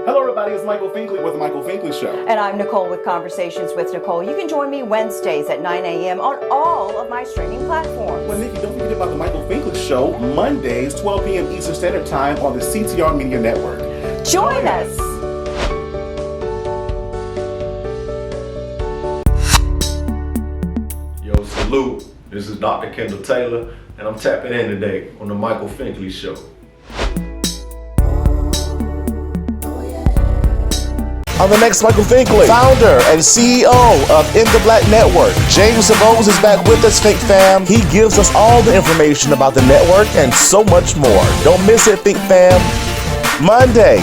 Hello, everybody. It's Michael Finkley with The Michael Finkley Show. And I'm Nicole with Conversations with Nicole. You can join me Wednesdays at 9 a.m. on all of my streaming platforms. Well, Nikki, don't forget about The Michael Finkley Show, Mondays, 12 p.m. Eastern Standard Time on the CTR Media Network. Join us. Yo, salute. This is Dr. Kendall Taylor, and I'm tapping in today on The Michael Finkley Show. On the next Michael Finkley, founder and CEO of In the Black Network, James DuBose is back with us, Think Fam. He gives us all the information about the network and so much more. Don't miss it, Think Fam. Monday.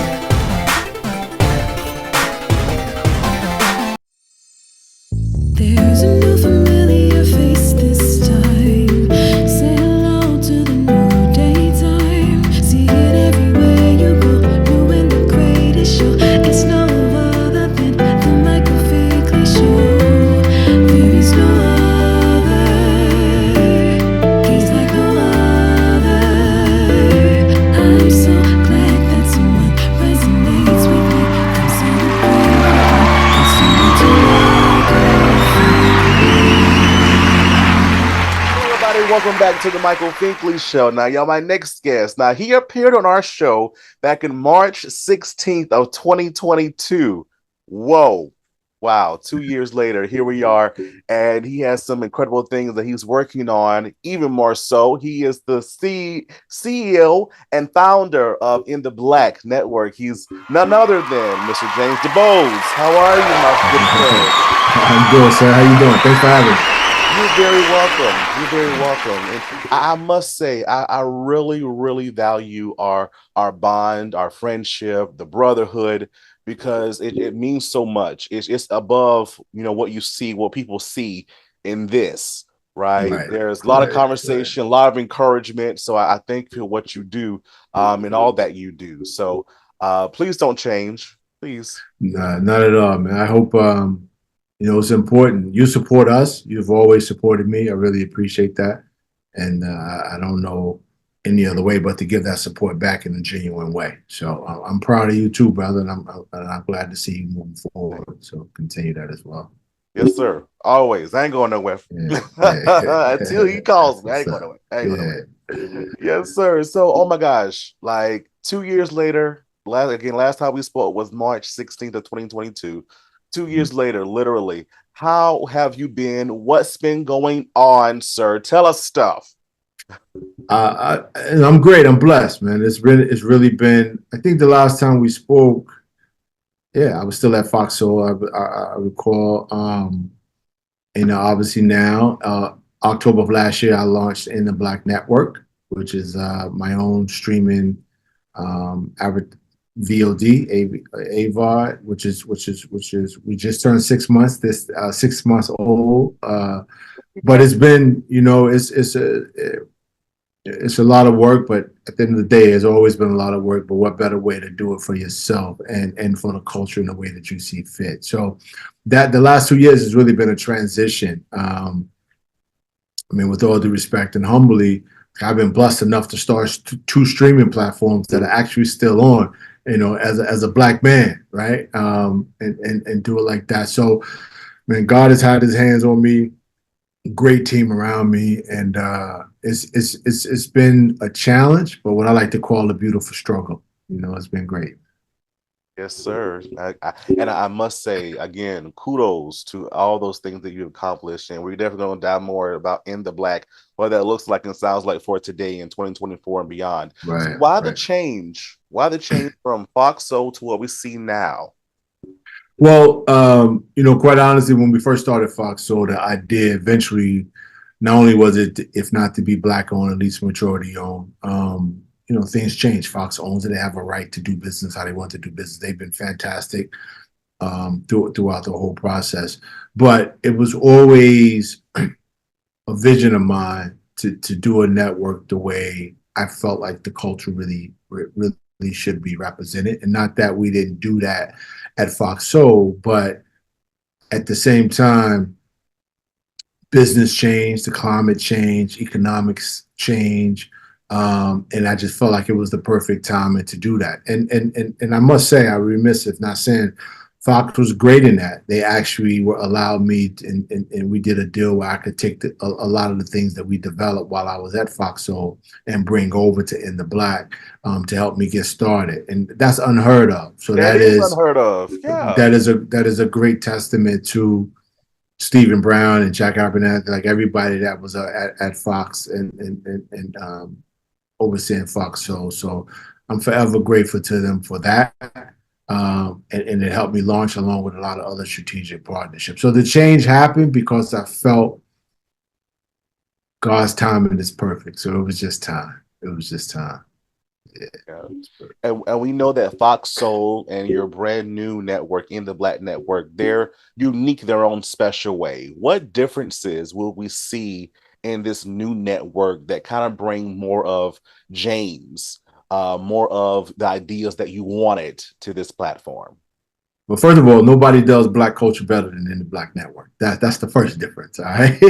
There's a new familiar face this time. Say hello to the new daytime. See it everywhere you go. New and the greatest show. It's no other than the Michael Finkley Show. There is no other. He's like no other. I'm so glad that someone resonates with me. I'm celebrating. It's turning to Welcome back to the Michael Finkley Show. Now, y'all, my next guest. Now, he appeared on our show back in March 16th of 2022. Whoa. Wow. 2 years later, here we are. And he has some incredible things that he's working on. Even more so, he is the CEO and founder of In the Black Network. He's none other than Mr. James DuBose. How are you, my good friend? I'm good, sir. How you doing? Thanks for having me. You're very welcome. You're very welcome. And I must say, I really, really value our bond, our friendship, the brotherhood, because it means so much. It's above, what you see, what people see in this, right? There's a lot of conversation, a lot of encouragement. So I thank you for what you do and all that you do. So please don't change, please. Nah, not at all, man. I hope it's important. You support us. You've always supported me. I really appreciate that. And I don't know any other way but to give that support back in a genuine way. So I'm proud of you too, brother. And I'm glad to see you moving forward. So continue that as well. Yes, sir. Always. I ain't going nowhere. Yeah. Until he calls me. I ain't going nowhere. Yes, sir. So, oh my gosh, like 2 years later, last time we spoke was March 16th of 2022. 2 years later, literally, how have you been? What's been going on, sir? Tell us stuff. I'm great. I'm blessed, man. It's really been. I think the last time we spoke, I was still at Fox Soul. I recall. Obviously now, October of last year, I launched In the Black Network, which is my own streaming VOD, AVOD, which is we just turned 6 months. This 6 months old, but it's been it's a lot of work. But at the end of the day, it's always been a lot of work. But what better way to do it for yourself and for the culture in the way that you see fit? So that the last 2 years has really been a transition. With all due respect and humbly, I've been blessed enough to start two streaming platforms that are actually still on. As a black man, right? And do it like that. So, man, God has had His hands on me, great team around me, and it's been a challenge, but what I like to call a beautiful struggle. It's been great. Yes, sir. I must say again, kudos to all those things that you've accomplished, and we're definitely going to dive more about In the Black, what that looks like and sounds like for today in 2024 and beyond. Right. So why the change? Why the change from Fox Soul to what we see now? Well, quite honestly, when we first started Fox Soul, the idea eventually, not only was it, if not to be black owned, at least majority owned. Things change. Fox owns it. They have a right to do business how they want to do business. They've been fantastic throughout the whole process. But it was always a vision of mine to do a network the way I felt like the culture really should be represented. And not that we didn't do that at Fox Soul, but at the same time, business change, the climate change, economics change, And I just felt like it was the perfect time to do that. And I must say, I remiss if not saying, Fox was great in that. They actually were allowed me, and we did a deal where I could take a lot of the things that we developed while I was at Fox Soul and bring over to In the Black to help me get started. And that's unheard of. So That is unheard of. Yeah. that is a great testament to Stephen Brown and Jack Abernathy, like everybody that was at Fox and overseeing Fox Soul. So I'm forever grateful to them for that. And it helped me launch along with a lot of other strategic partnerships. So the change happened because I felt God's timing is perfect. So it was just time. It was just time. Yeah. And we know that Fox Soul and your brand new network, In the Black Network, they're unique their own special way. What differences will we see in this new network that kind of bring more of James, more of the ideas that you wanted to this platform? Well, first of all, nobody does Black culture better than In the Black Network. That's the first difference. All right,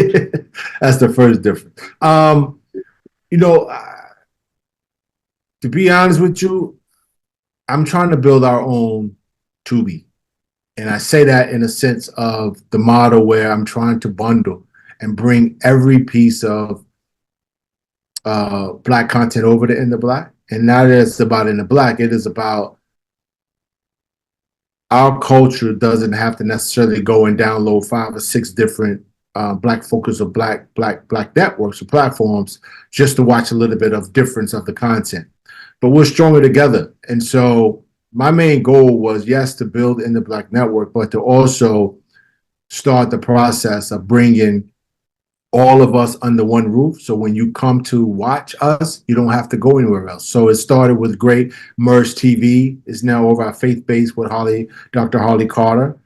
that's the first difference. You know, to be honest with you, I'm trying to build our own Tubi, and I say that in a sense of the model where I'm trying to bundle and bring every piece of Black content over to In the Black. And not that it's about In the Black, it is about our culture doesn't have to necessarily go and download 5 or 6 different Black focus or Black networks or platforms just to watch a little bit of difference of the content. But we're stronger together. And so my main goal was, yes, to build In the Black Network, but to also start the process of bringing all of us under one roof. So when you come to watch us, you don't have to go anywhere else. So it started with great Merge TV. Is now over our faith base with Dr. Holly Carter.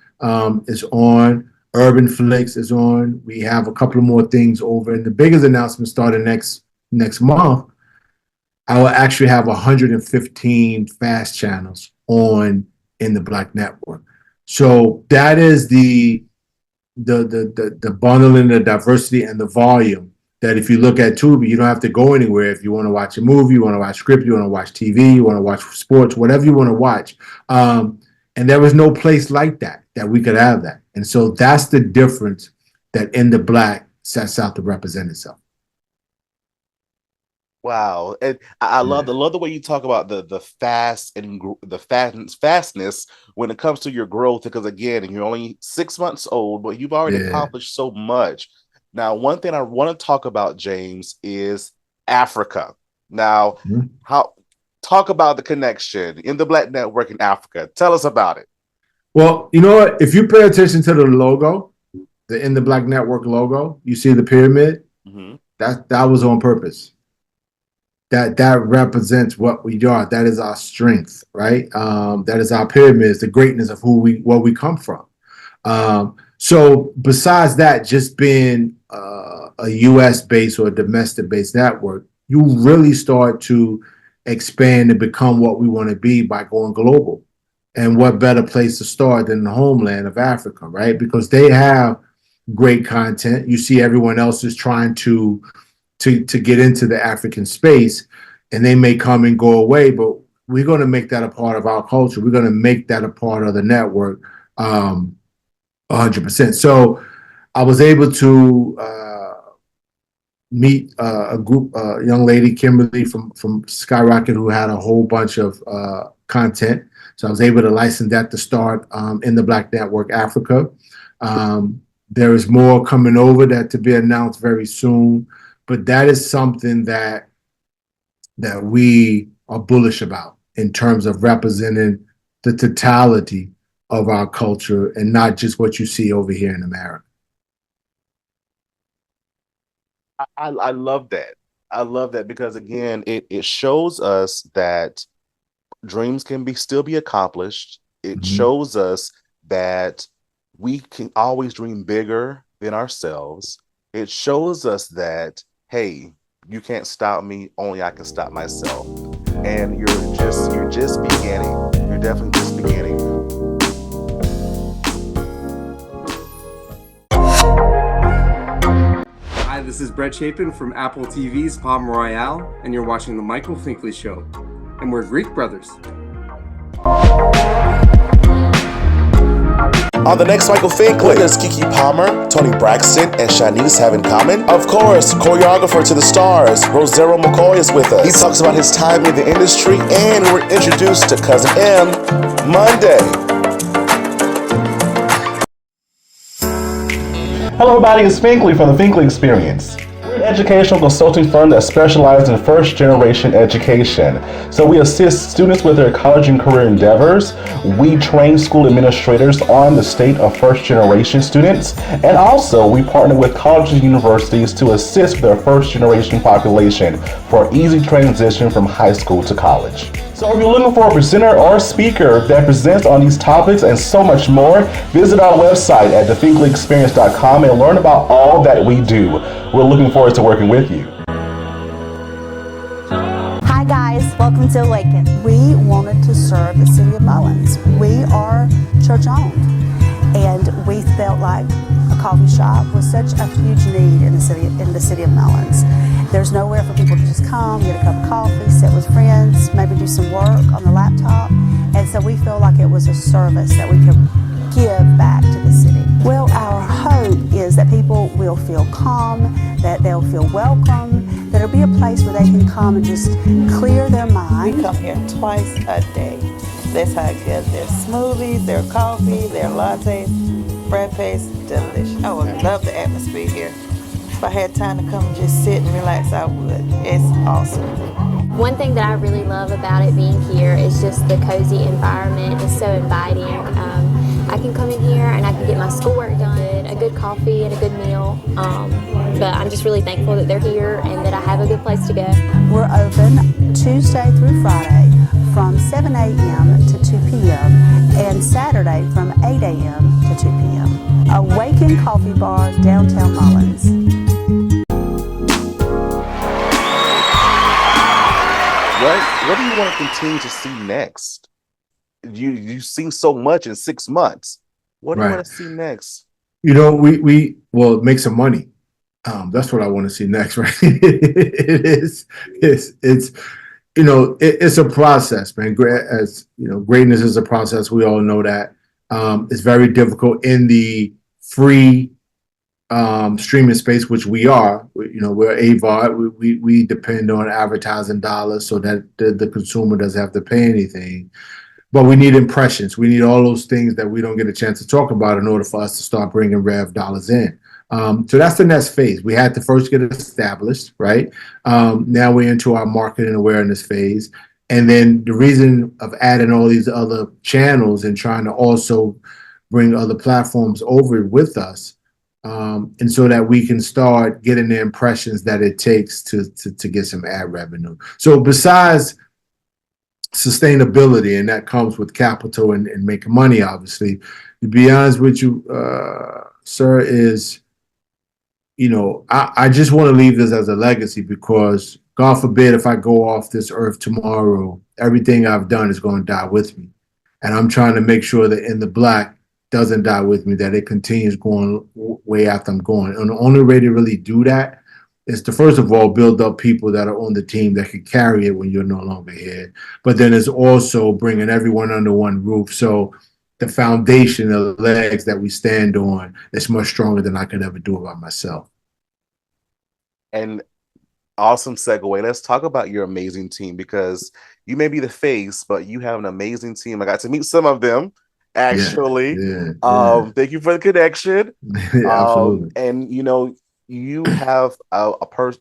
Is on. Urban Flicks is on. We have a couple of more things over. And the biggest announcement starting next month. I will actually have 115 fast channels on In the Black Network. So that is the bundling, the diversity, and the volume that if you look at Tubi, you don't have to go anywhere. If you want to watch a movie, you want to watch script, you want to watch TV, you want to watch sports, whatever you want to watch. And there was no place like that we could have that. And so that's the difference that In the Black sets out to represent itself. Wow, and I love the way you talk about the fast and the fastness when it comes to your growth. Because again, you're only 6 months old, but you've already accomplished so much. Now, one thing I want to talk about, James, is Africa. Now, talk about the connection In the Black Network in Africa. Tell us about it. Well, you know what? If you pay attention to the logo, the In the Black Network logo, you see the pyramid. That was on purpose. That represents what we are. That is our strength, right? That is our pyramids, the greatness of where we come from. So besides that, just being a U.S.-based or a domestic-based network, you really start to expand and become what we want to be by going global. And what better place to start than the homeland of Africa, right? Because they have great content. You see everyone else is trying to get into the African space, and they may come and go away, but we're going to make that a part of our culture. We're going to make that a part of the network 100%. So I was able to meet a group, a young lady, Kimberly from Skyrocket, who had a whole bunch of content. So I was able to license that to start In the Black Network Africa. There is more coming over that to be announced very soon. But that is something that we are bullish about in terms of representing the totality of our culture and not just what you see over here in America. I love that. I love that because, again, it shows us that dreams can still be accomplished. It shows us that we can always dream bigger than ourselves. It shows us that, hey, you can't stop me, only I can stop myself. And you're just beginning. You're definitely just beginning. Hi, this This is Brett Chapin from Apple TV's Palm Royale, and you're watching The Michael Finkley Show. And we're Greek brothers. On the next Michael Finkley, what does Kiki Palmer, Tony Braxton, and Shanice have in common? Of course, choreographer to the stars, Rosero McCoy is with us. He talks about his time in the industry, and we're introduced to Cousin M Monday. Hello everybody, it's Finkley from the Finkley Experience. We're an educational consulting firm that specializes in first-generation education. So we assist students with their college and career endeavors. We train school administrators on the state of first-generation students. And also, we partner with colleges and universities to assist with their first-generation population for easy transition from high school to college. So if you're looking for a presenter or speaker that presents on these topics and so much more, visit our website at thefinkleyexperience.com and learn about all that we do. We're looking forward to working with you. Hi guys, welcome to Awaken. We wanted to serve the city of Mullins. We are church owned, and we felt like a coffee shop was such a huge need in the city of Mullins. There's nowhere for people to just come, get a cup of coffee, sit with friends, maybe do some work on the laptop. And so we feel like it was a service that we could give back to the city. Well, our hope is that people will feel calm, that they'll feel welcome, that it'll be a place where they can come and just clear their mind. We come here twice a day. That's how good their smoothies, their coffee, their lattes, frappes, delicious. I would love the atmosphere here. If I had time to come and just sit and relax, I would. It's awesome. One thing that I really love about it being here is just the cozy environment. It's so inviting. I can come in here and I can get my schoolwork done, a good coffee and a good meal. But I'm just really thankful that they're here and that I have a good place to go. We're open Tuesday through Friday from 7 a.m. to 2 p.m. and Saturday from 8 a.m. to 2 p.m. Awaken Coffee Bar, downtown Mullins. What do you want to continue to see next? You've seen so much in 6 months. What do you want to see next? You know, we make some money. That's what I want to see next, right? It's a process, man. As you know, greatness is a process. We all know that. It's very difficult in the free streaming space, which we are. We're AVOD. We depend on advertising dollars so that the consumer doesn't have to pay anything. But we need impressions. We need all those things that we don't get a chance to talk about in order for us to start bringing rev dollars in. So that's the next phase. We had to first get it established, right? Now we're into our marketing awareness phase. And then the reason of adding all these other channels and trying to also bring other platforms over with us, and so that we can start getting the impressions that it takes to get some ad revenue. So besides sustainability, and that comes with capital and making money, obviously, to be honest with you, sir, is, I just want to leave this as a legacy, because God forbid if I go off this earth tomorrow, everything I've done is going to die with me. And I'm trying to make sure that In the Black doesn't die with me, that it continues going way after I'm going. And the only way to really do that is to, first of all, build up people that are on the team that can carry it when you're no longer here. But then it's also bringing everyone under one roof. So the foundation, the legs that we stand on, is much stronger than I could ever do it by myself. And awesome segue. Let's talk about your amazing team, because you may be the face, but you have an amazing team. I got to meet some of them, actually. Yeah. Thank you for the connection. Absolutely. And you have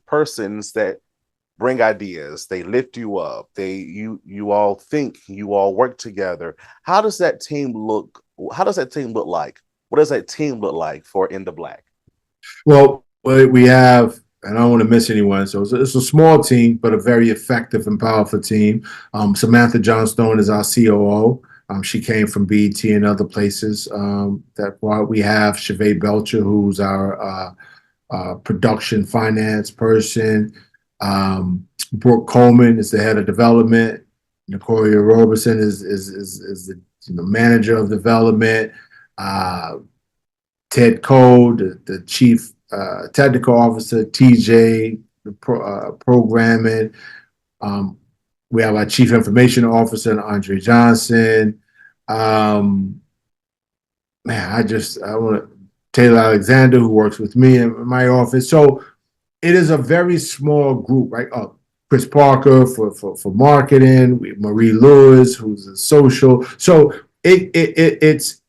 persons that bring ideas. They lift you up. You all think. You all work together. How does that team look? How does that team look like? What does that team look like for In the Black? Well, we have, and I don't want to miss anyone, so it's a small team, but a very effective and powerful team. Samantha Johnstone is our COO. She came from BET and other places. We have Chevette Belcher, who's our production finance person. Brooke Coleman is the head of development. Nicoria Roberson is the manager of development. Ted Cole, the chief technical officer, TJ, the programming. We have our chief information officer, Andre Johnson. Man, I want to Taylor Alexander, who works with me in my office. So it is a very small group, right? Chris Parker for marketing, Marie Lewis, who's a social. So it's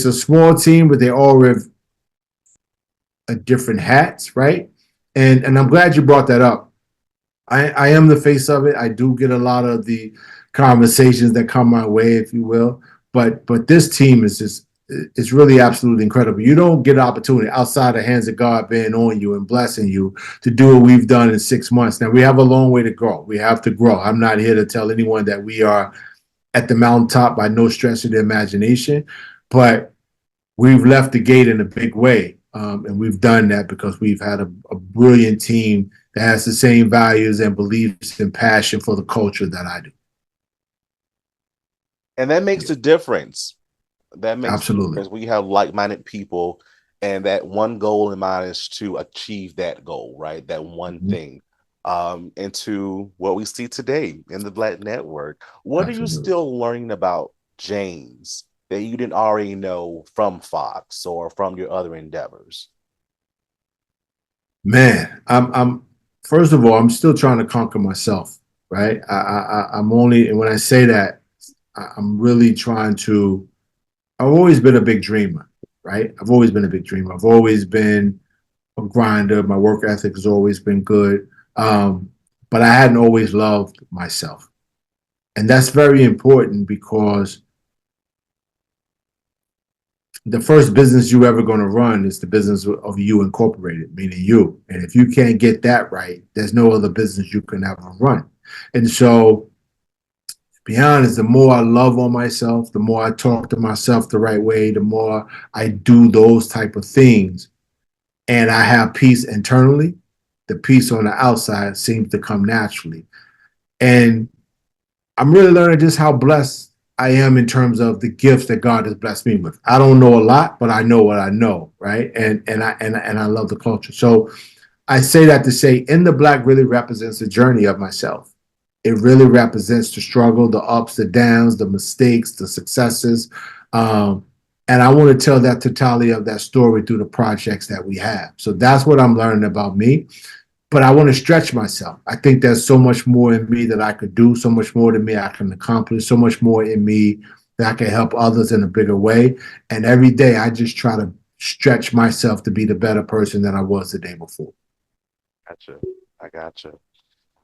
a small team, but they all wear a different hats, right? And I'm glad you brought that up. I am the face of it. I do get a lot of the conversations that come my way, if you will. But this team is just, it's really absolutely incredible. You don't get an opportunity outside the hands of God being on you and blessing you to do what we've done in 6 months. Now, we have a long way to go. We have to grow. I'm not here to tell anyone that we are at the mountaintop by no stretch of the imagination, but we've left the gate in a big way. And we've done that because we've had a brilliant team that has the same values and beliefs and passion for the culture that I do. And that makes a difference. That makes Absolutely. because we have like-minded people, and that one goal in mind is to achieve that goal, right? That one thing. Into what we see today in the Black Network. What are you still learning about James that you didn't already know from Fox or from your other endeavors? Man, I'm first of all, I'm still trying to conquer myself, right? I'm only, and when I say that, I'm really trying to. I've always been a big dreamer, right? I've always been a big dreamer. I've always been a grinder. My work ethic has always been good, but I hadn't always loved myself, and that's very important because the first business you ever going to run is the business of you incorporated, meaning you. And if you can't get that right, there's no other business you can ever run. And so, to be honest, the more I love on myself, the more I talk to myself the right way, the more I do those type of things, and I have peace internally, the peace on the outside seems to come naturally. And I'm really learning just how blessed I am in terms of the gifts that God has blessed me with. I don't know a lot, but I know what I know, right? And I love the culture. So I say that to say, In the Black really represents the journey of myself. It really represents the struggle, the ups, the downs, the mistakes, the successes. And I want to tell that totality of that story through the projects that we have. So that's what I'm learning about me. But I want to stretch myself. I think there's so much more in me that I could do, so much more in me I can accomplish, so much more in me that I can help others in a bigger way. And every day I just try to stretch myself to be the better person that I was the day before. Gotcha. I gotcha.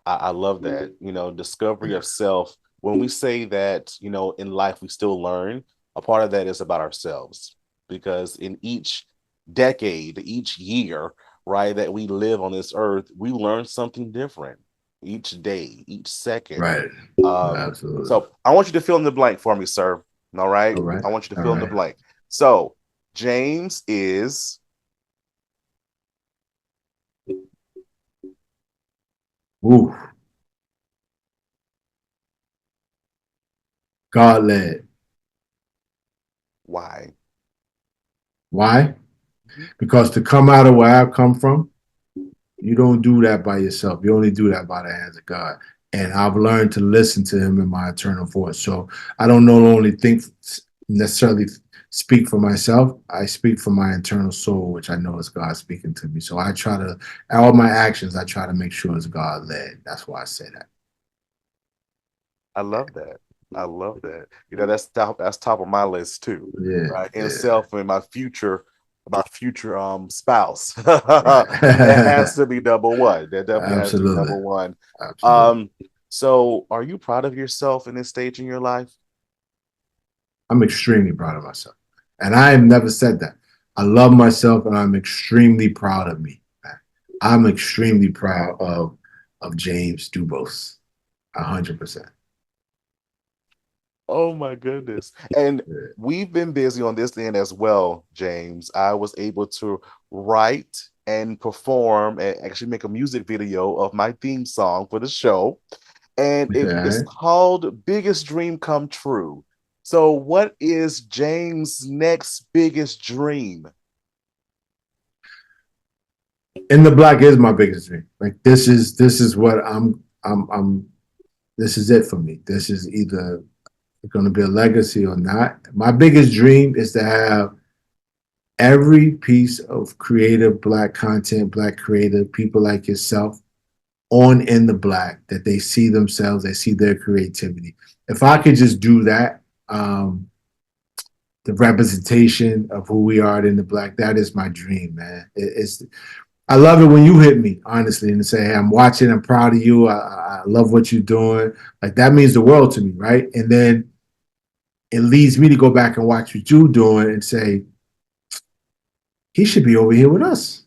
I love that. Discovery of self. When we say that, in life we still learn, a part of that is about ourselves. Because in each decade, each year, right, that we live on this earth, we learn something different each day, each second. Right. Absolutely. So I want you to fill in the blank for me, sir. All right. I want you to fill in the blank. So James is. Ooh. God led. Why? Why? Because to come out of where I've come from, you don't do that by yourself. You only do that by the hands of God. And I've learned to listen to him in my eternal voice. So I don't only think necessarily speak for myself. I speak for my internal soul, which I know is God speaking to me. So I try to, all my actions, I try to make sure it's God led. That's why I say that. I love that. I love that. That's top of my list too. Yeah. Right. In self and my future spouse. That has to be number one. That definitely has to be number one. Absolutely. So are you proud of yourself in this stage in your life? I'm extremely proud of myself. And I have never said that. I love myself and I'm extremely proud of me. I'm extremely proud of James DuBose. 100%. Oh my goodness. And we've been busy on this end as well, James. I was able to write and perform and actually make a music video of my theme song for the show. And it's called Biggest Dream Come True. So what is James' next biggest dream? In the Black is my biggest dream. Like this is what I'm this is it for me. This is either going to be a legacy or not. My biggest dream is to have every piece of creative Black content, Black creative people like yourself on In the Black, that they see themselves, they see their creativity. If I could just do that, the representation of who we are in the Black, that is my dream, man. I love it when you hit me, honestly, and say, hey, I'm watching, I'm proud of you, I love what you're doing. Like, that means the world to me, right? And then it leads me to go back and watch what you're doing and say, he should be over here with us.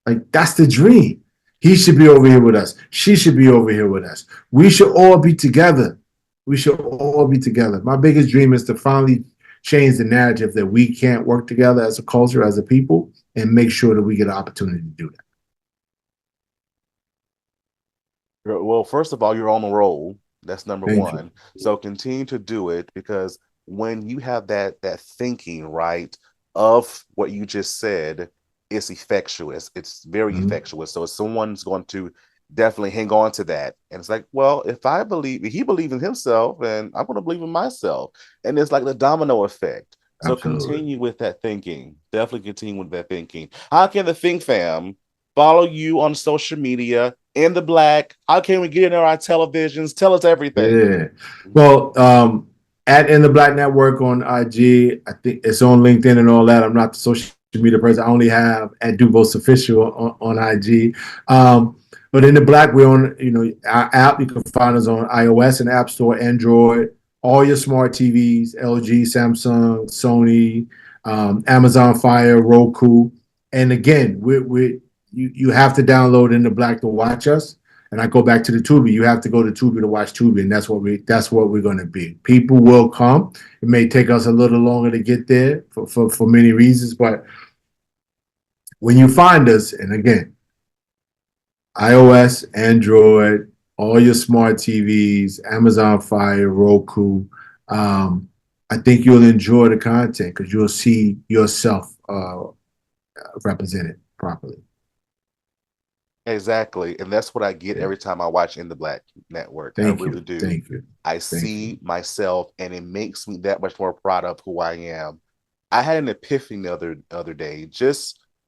Like, that's the dream. He should be over here with us. She should be over here with us. We should all be together. We should all be together. My biggest dream is to finally change the narrative that we can't work together as a culture, as a people, and make sure that we get an opportunity to do that. Well, first of all, you're on the roll. That's number Thank one. you. So continue to do it, because when you have that thinking, right, of what you just said, it's effectuous. It's very effectuous. So if someone's going to definitely hang on to that, and it's like, well, if he believes in himself, and I'm going to believe in myself, and it's like the domino effect. So Absolutely. continue with that thinking. Definitely continue with that thinking. How can the Think Fam follow you on social media In the Black? How can we get in our televisions? Tell us everything. Yeah. Well, at In the Black Network on IG, I think it's on LinkedIn and all that. I'm not the social media person. I only have at DuBose Official on IG. But In the Black, we're on, our app. You can find us on iOS and App Store, Android, all your smart TVs, LG, Samsung, Sony, Amazon Fire, Roku. And again, you have to download In the Black to watch us. And I go back to the Tubi. You have to go to Tubi to watch Tubi, and that's what we're going to be. People will come. It may take us a little longer to get there for many reasons, but when you find us, and again, iOS, Android, all your smart TVs, Amazon Fire, Roku, I think you'll enjoy the content because you'll see yourself represented properly. Exactly. And that's what I get every time I watch In the Black Network. I really do. Thank you. I see myself, and it makes me that much more proud of who I am. I had an epiphany the other day.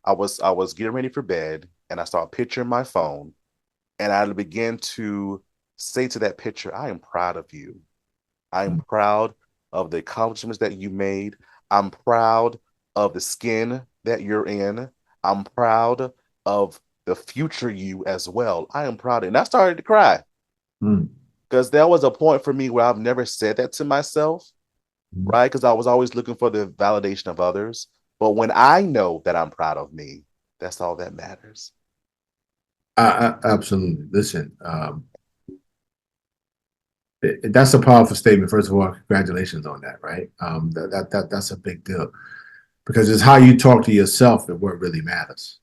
I was getting ready for bed, and I saw a picture in my phone, and I began to say to that picture, I am proud of you. I am proud of the accomplishments that you made. I'm proud of the skin that you're in. I'm proud of the future you as well. I am proud. And I started to cry because there was a point for me where I've never said that to myself, right? Because I was always looking for the validation of others. But when I know that I'm proud of me, that's all that matters. Absolutely. Listen, that's a powerful statement. First of all, congratulations on that, right? That's a big deal, because it's how you talk to yourself that what really matters.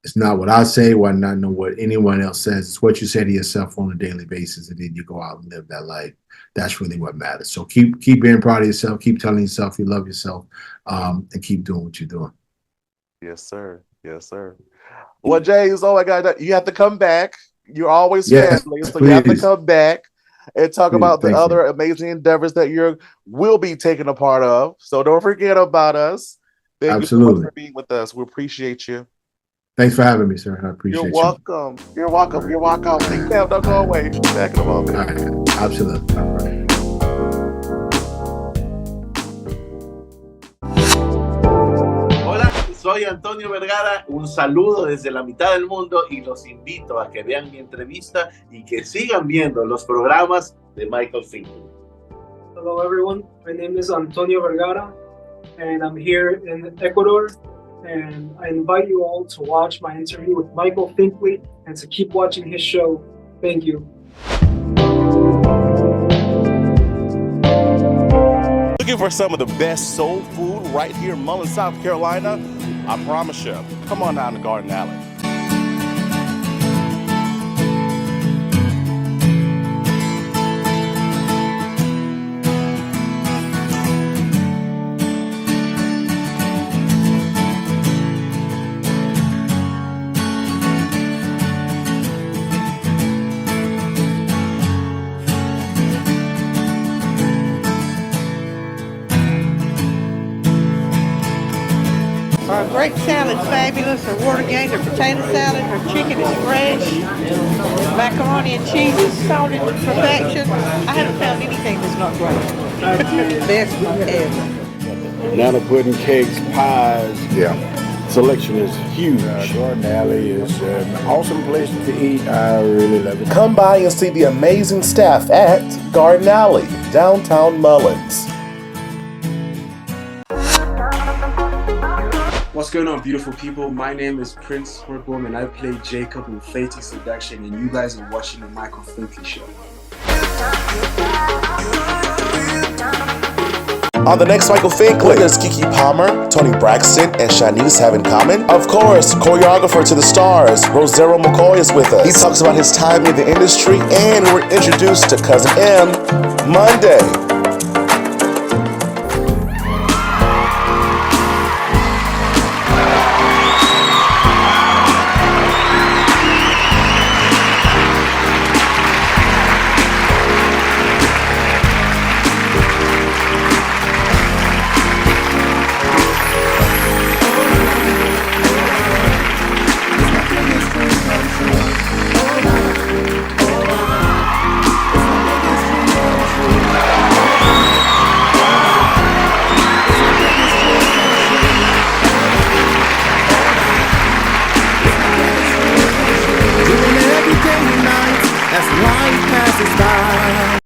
It's not what I say, not know what anyone else says. It's what you say to yourself on a daily basis, and then you go out and live that life. That's really what matters. So keep being proud of yourself. Keep telling yourself you love yourself, and keep doing what you're doing. Yes, sir. Yes, sir. Well, James, oh my God, you have to come back. You're always family, so you have to come back and talk about the other amazing endeavors that will be taking a part of. So don't forget about us. Thank you so much for being with us. We appreciate you. Thanks for having me, sir. I appreciate you. You're welcome. You're welcome. You're welcome. Don't go away. Back in a moment. All right. Absolutely. All right. Hola, soy Antonio Vergara. Un saludo desde la mitad del mundo y los invito a que vean mi entrevista y que sigan viendo los programas de Michael Finkley. Hello, everyone. My name is Antonio Vergara, and I'm here in Ecuador. And I invite you all to watch my interview with Michael Finkley and to keep watching his show. Thank you. Looking for some of the best soul food right here in Mullins, South Carolina? I promise you. Come on down to Garden Alley. Her grape salad's fabulous. Her Watergate, her potato salad, her chicken is fresh. Macaroni and cheese is salted to perfection. I haven't found anything that's not great. Best ever. Banana pudding, cakes, pies. Yeah. Selection is huge. Garden Alley is an awesome place to eat. I really love it. Come by and see the amazing staff at Garden Alley, downtown Mullins. What's going on, beautiful people? My name is Prince Workworm and I play Jacob in Fatal Seduction, and you guys are watching the Michael Finkley Show. On the next Michael Finkley, what does Kiki Palmer, Tony Braxton, and Shanice have in common? Of course, choreographer to the stars, Rosero McCoy is with us. He talks about his time in the industry, and we're introduced to Cousin M Monday.